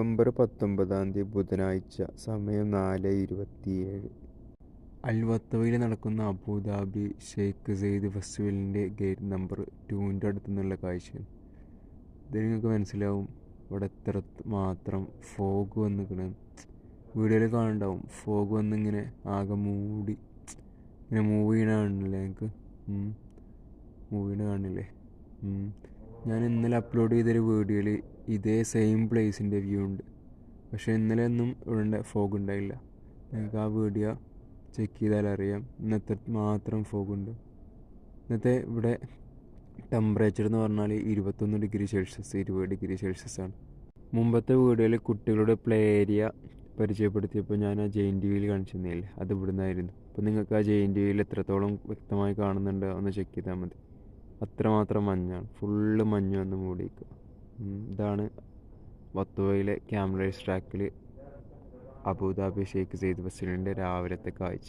November 19 ബുധനാഴ്ച. സമയം 4:27. അൽ-വത്തവയിൽ നടക്കുന്ന അബുദാബി ഷെയ്ഖ് സെയ്ദ് ഫെസ്റ്റിവലിൻ്റെ ഗേറ്റ് നമ്പർ 2 അടുത്തു നിന്നുള്ള കാഴ്ചയാണ്. ഇത് നിങ്ങൾക്ക് മനസ്സിലാവും ഇവിടെ എത്ര മാത്രം ഫോഗ് വന്നിരിക്കണം. വീഡിയോയിൽ കാണുന്നുണ്ടാവും ഫോഗ് വന്നിങ്ങനെ ആകെ മൂടി ഇങ്ങനെ മൂവ് ചെയ്യണ കാണില്ലേ നിങ്ങൾക്ക്? മൂവ് ചെയ്യണ കാണില്ലേ? ഞാൻ ഇന്നലെ അപ്ലോഡ് ചെയ്തൊരു വീഡിയോയിൽ ഇതേ സെയിം പ്ലേസിൻ്റെ വ്യൂ ഉണ്ട്. പക്ഷേ ഇന്നലെ ഒന്നും ഇവിടെ ഫോഗ് ഉണ്ടായില്ല. നിങ്ങൾക്ക് ആ വീഡിയോ ചെക്ക് ചെയ്താൽ അറിയാം ഇന്നത്തെ മാത്രം ഫോഗ് ഉണ്ട്. ഇന്നത്തെ ഇവിടെ ടെമ്പറേച്ചർ എന്ന് പറഞ്ഞാൽ 21 ഡിഗ്രി സെൽഷ്യസ് 20 ഡിഗ്രി സെൽഷ്യസ് ആണ്. മുമ്പത്തെ വീഡിയോയിൽ കുട്ടികളുടെ പ്ലേ ഏരിയ പരിചയപ്പെടുത്തിയപ്പോൾ ഞാൻ ആ JNTV കാണിച്ചു തന്നില്ലേ, അത് ഇവിടുന്നായിരുന്നു. അപ്പോൾ നിങ്ങൾക്ക് ആ JNTV എത്രത്തോളം വ്യക്തമായി കാണുന്നുണ്ട് ഒന്ന് ചെക്ക് ചെയ്താൽ മതി. അത്രമാത്രം മഞ്ഞാണ്, ഫുള്ള് മഞ്ഞ് വന്ന് മൂടിയിരിക്കുക. ഇതാണ് വത്തുവയിലെ ക്യാമറ ട്രാക്കിൽ അബുദാബി ഷെയ്ഖ് സെയ്ദ് ഫെസ്റ്റിവലിൻ്റെ രാവിലത്തെ കാഴ്ച.